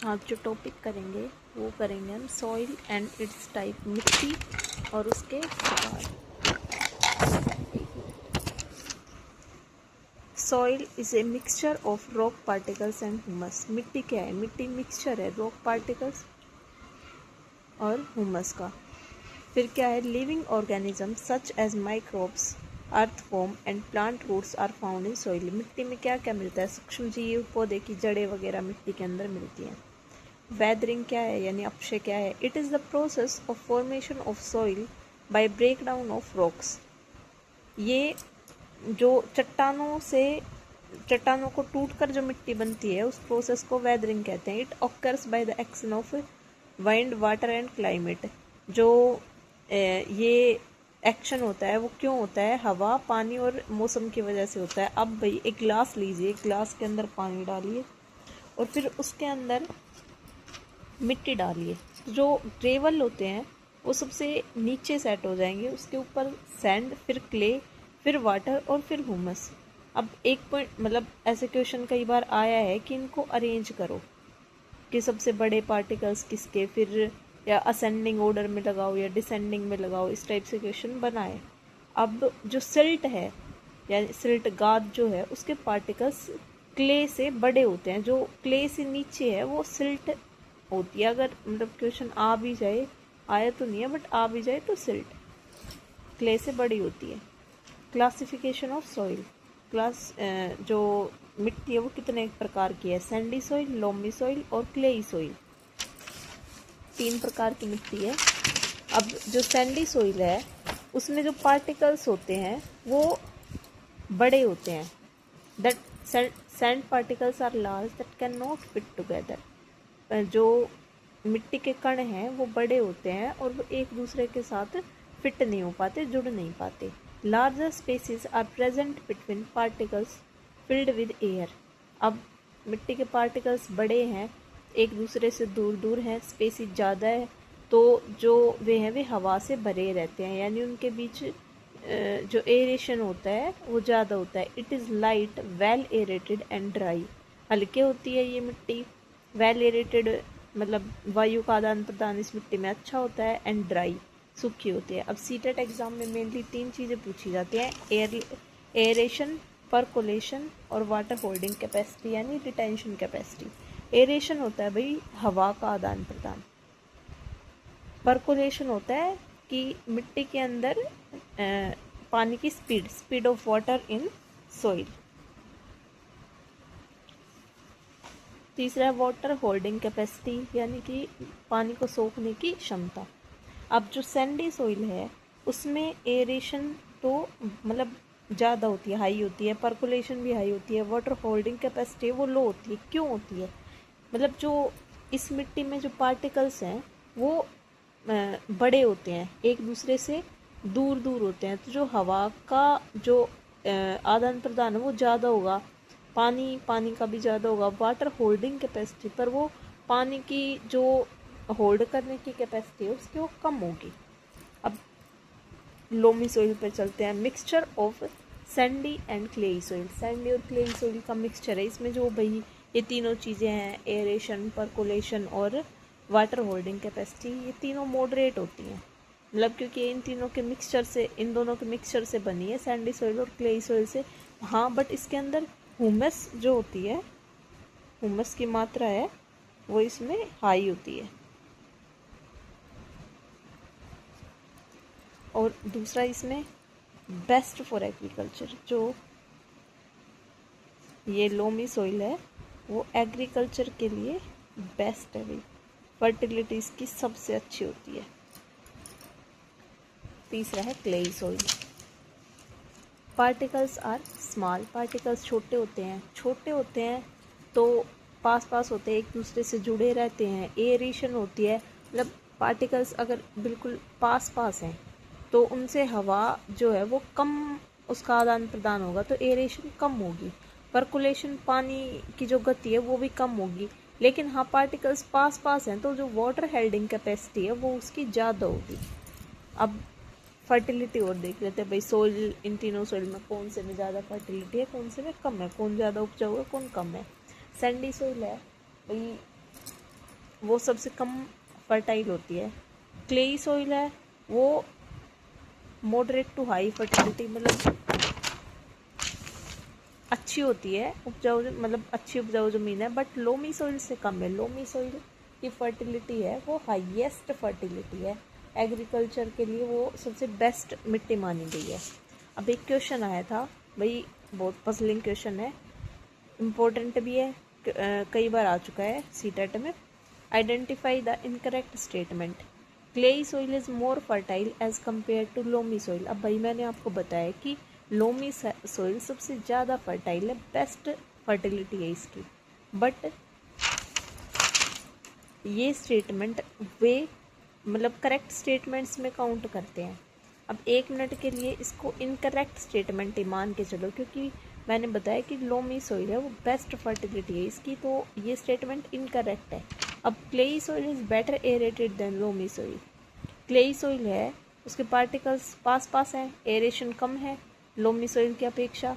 आज जो टॉपिक करेंगे वो करेंगे हम सॉइल एंड इट्स टाइप, मिट्टी और उसके प्रकार। Soil is a mixture of rock particles and humus. मिट्टी क्या है? मिट्टी मिक्सचर है रॉक पार्टिकल्स और ह्यूमस का। फिर क्या है? Living organism such as microbes, earthworm and plant roots are found in soil. मिट्टी में क्या क्या मिलता है? सूक्ष्म जीव, पौधे की जड़ें वगैरह मिट्टी के अंदर मिलती हैं। वेदरिंग क्या है यानी अपक्षय क्या है? It is the process of formation of soil by break down of rocks. ये जो चट्टानों को टूटकर जो मिट्टी बनती है उस प्रोसेस को वेदरिंग कहते हैं। It occurs by the action of wind, water and climate. जो ये एक्शन होता है वो क्यों होता है? हवा, पानी और मौसम की वजह से होता है। अब भाई एक ग्लास लीजिए, ग्लास के अंदर पानी डालिए और फिर उसके अंदर मिट्टी डालिए। जो ग्रेवल होते हैं वो सबसे नीचे सेट हो जाएंगे, उसके ऊपर सैंड, फिर क्ले, फिर वाटर और फिर ह्यूमस। अब एक पॉइंट मतलब ऐसे क्वेश्चन कई बार आया है कि इनको अरेंज करो कि सबसे बड़े पार्टिकल्स किसके, फिर या असेंडिंग ऑर्डर में लगाओ या डिसेंडिंग में लगाओ, इस टाइप से क्वेश्चन बनाए। अब जो सिल्ट है यानी सिल्ट गाद जो है उसके पार्टिकल्स क्ले से बड़े होते हैं। जो क्ले से नीचे है वो सिल्ट होती है। अगर मतलब क्वेश्चन आ भी जाए, आया तो नहीं है बट आ भी जाए तो सिल्ट क्ले से बड़ी होती है। Classification of soil. जो मिट्टी है वो कितने प्रकार की है? सैंडी सॉइल, लोमी सॉइल और क्लेई सॉइल। 3 प्रकार की मिट्टी है। अब जो सैंडी सॉइल है उसमें जो पार्टिकल्स होते हैं वो बड़े होते हैं। That sand particles are large that can not fit together. जो मिट्टी के कण हैं वो बड़े होते हैं और वो एक दूसरे के साथ फिट नहीं हो पाते, जुड़ नहीं पाते। Larger spaces are present between particles filled with air. अब मिट्टी के पार्टिकल्स बड़े हैं, एक दूसरे से दूर दूर हैं, स्पेसिस ज़्यादा है, तो जो वे हवा से भरे रहते हैं, यानी उनके बीच जो एरेशन होता है वो ज़्यादा होता है। It is light, well aerated and dry. हल्के होती है ये मिट्टी, वेल एरेटेड मतलब वायु का आदान प्रदान इस मिट्टी में अच्छा होता है, एंड ड्राई, सूखी होती है। अब सीटेट एग्जाम में मेनली 3 चीज़ें पूछी जाती हैं: एरेशन, परकोलेशन और वाटर होल्डिंग कैपेसिटी यानी रिटेंशन कैपेसिटी। एरेशन होता है भाई हवा का आदान प्रदान। परकोलेशन होता है कि मिट्टी के अंदर पानी की speed of water in soil. तीसरा है वाटर होल्डिंग कैपेसिटी यानी कि पानी को सोखने की क्षमता। अब जो सैंडी सॉइल है उसमें एरेशन तो मतलब ज़्यादा होती है, हाई होती है, परकुलेशन भी हाई होती है, वाटर होल्डिंग कैपेसिटी वो लो होती है। क्यों होती है? मतलब जो इस मिट्टी में जो पार्टिकल्स हैं वो बड़े होते हैं, एक दूसरे से दूर दूर होते हैं, तो जो हवा का जो आदान प्रदान है वो ज़्यादा होगा, पानी का भी ज़्यादा होगा। वाटर होल्डिंग कैपेसिटी पर वो पानी की जो होल्ड करने की कैपेसिटी है उसकी वो कम होगी। अब लोमी सॉइल पर चलते हैं। Mixture of Sandy and clayey soil. Sandy और क्लेई सॉइल का मिक्सचर है। इसमें जो भाई ये तीनों चीज़ें हैं, एरेशन, परकोलेशन और वाटर होल्डिंग कैपेसिटी, ये तीनों मॉडरेट होती हैं। मतलब क्योंकि इन तीनों के मिक्सचर से, इन दोनों के मिक्सचर से बनी है सैंडी सॉइल और क्लेई सॉइल से। हाँ बट इसके अंदर ह्यूमस जो होती है, ह्यूमस की मात्रा है वो इसमें हाई होती है। और दूसरा इसमें बेस्ट फॉर एग्रीकल्चर, जो ये लोमी सॉइल है वो एग्रीकल्चर के लिए बेस्ट है भाई, फर्टिलिटी इसकी सबसे अच्छी होती है। तीसरा है clay soil. Particles are small, particles छोटे होते हैं तो पास पास होते हैं, एक दूसरे से जुड़े रहते हैं। एरेशन होती है, मतलब पार्टिकल्स अगर बिल्कुल पास पास हैं तो उनसे हवा जो है वो कम उसका आदान प्रदान होगा, तो एरेशन कम होगी। परकुलेशन, पानी की जो गति है वो भी कम होगी। लेकिन हाँ पार्टिकल्स पास पास हैं तो जो वाटर हेल्डिंग कैपेसिटी है वो उसकी ज़्यादा होगी। अब फर्टिलिटी और देख लेते हैं भाई, सोइल, इन तीनों सोइल में कौन से में ज़्यादा फर्टिलिटी है, कौन से में कम है, कौन ज़्यादा उपजाऊ है, कौन कम है। सैंडी सोइल है भाई, वो सबसे कम फर्टाइल होती है। क्लेई सॉइल है वो मॉडरेट टू हाई फर्टिलिटी, मतलब अच्छी होती है, उपजाऊ, मतलब अच्छी उपजाऊ ज़मीन है, बट लोमी सॉइल से कम है। लोमी सॉइल की फर्टिलिटी है वो हाईएस्ट फर्टिलिटी है, एग्रीकल्चर के लिए वो सबसे बेस्ट मिट्टी मानी गई है। अब एक क्वेश्चन आया था भाई, बहुत पजलिंग क्वेश्चन है, इम्पोर्टेंट भी है, कई बार आ चुका है सीटेट में। Identify the incorrect statement, clay soil is more fertile as compare to loamy soil. अब भाई मैंने आपको बताया कि लोमी सॉइल सबसे ज़्यादा फर्टाइल है, बेस्ट फर्टिलिटी है इसकी, बट ये स्टेटमेंट वे मतलब करेक्ट स्टेटमेंट्स में काउंट करते हैं। अब 1 मिनट के लिए इसको इनकरेक्ट स्टेटमेंट ही मान के चलो, क्योंकि मैंने बताया कि लोमी सॉइल है वो बेस्ट फर्टिलिटी है इसकी, तो ये स्टेटमेंट इनकरेक्ट है। अब clay soil is better aerated than loamy soil, clay soil है उसके पार्टिकल्स पास पास हैं, एरेशन कम है लोमी सॉइल की अपेक्षा,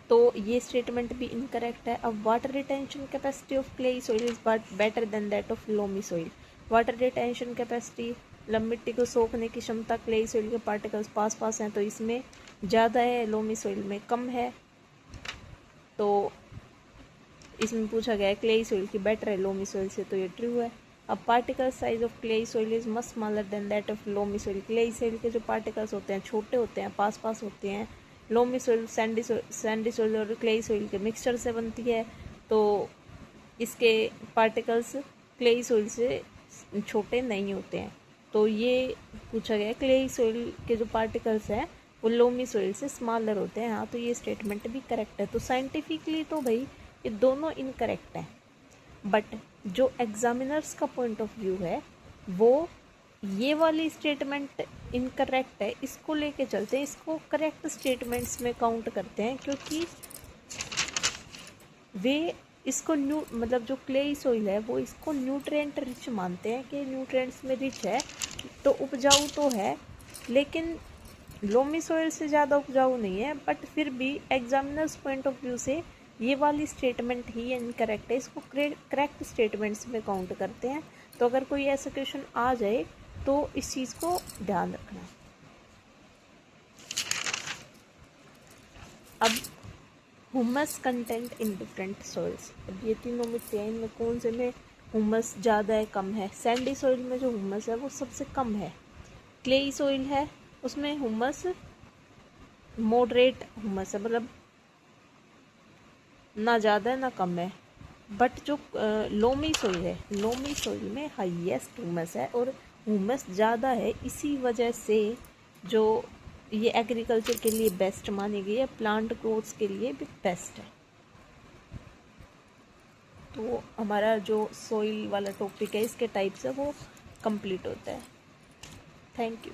तो ये स्टेटमेंट भी इनकरेक्ट है। अब water retention capacity of clayey soil is better than that of loamy soil, water retention capacity मतलब मिट्टी को सोखने की क्षमता क्लेई सॉइल के पार्टिकल्स पास पास हैं तो इसमें ज़्यादा है, लोमी सॉइल में कम है, तो इसमें पूछा गया है क्लेई सॉइल की बेटर है लोमी सॉइल से, तो ये ट्रू है। अब particle size of clayey soil is much smaller than that of loamy soil, clay soil के जो पार्टिकल्स होते हैं छोटे होते हैं, पास पास होते हैं। लोमी सॉइल सैंडी सॉइल और क्लेई सॉइल के मिक्सचर से बनती है, तो इसके पार्टिकल्स क्लेई सॉइल से छोटे नहीं होते हैं, तो ये पूछा गया क्लेई सॉइल के जो पार्टिकल्स हैं वो लोमी सॉइल से स्मॉलर होते हैं। हाँ, तो ये स्टेटमेंट भी करेक्ट है। तो साइंटिफिकली तो भाई ये दोनों इनकरेक्ट हैं, बट जो एग्जामिनर्स का पॉइंट ऑफ व्यू है वो ये वाली स्टेटमेंट इनकरेक्ट है, इसको लेके चलते हैं, इसको करेक्ट स्टेटमेंट्स में काउंट करते हैं, क्योंकि वे इसको मतलब जो क्लेई सॉइल है वो इसको न्यूट्रिएंट रिच मानते हैं कि न्यूट्रिएंट्स में रिच है, तो उपजाऊ तो है, लेकिन लोमी सॉइल से ज़्यादा उपजाऊ नहीं है, बट फिर भी एग्जामिनर्स पॉइंट ऑफ व्यू से ये वाली स्टेटमेंट ही इनकरेक्ट है, इसको करेक्ट स्टेटमेंट्स में काउंट करते हैं। तो अगर कोई ऐसा क्वेश्चन आ जाए तो इस चीज़ को ध्यान रखना। अब humus content in different soils, अब ये तीनों मिट्टी हैं, इनमें कौन से में हुमस ज़्यादा है कम है? सैंडी सॉइल में जो हुमस है वो सबसे कम है। क्लेई सॉइल है उसमें हुमस मॉडरेट हुमस है, मतलब ना ज़्यादा है ना कम है। बट जो लोमी सॉइल है, लोमी सॉइल में हाईएस्ट हुमस है और हुमस ज़्यादा है, इसी वजह से जो ये एग्रीकल्चर के लिए बेस्ट मानी गई है, प्लांट ग्रोथ्स के लिए भी बेस्ट है। तो हमारा जो सॉइल वाला टॉपिक है इसके टाइप्स है वो कंप्लीट होता है। Thank you.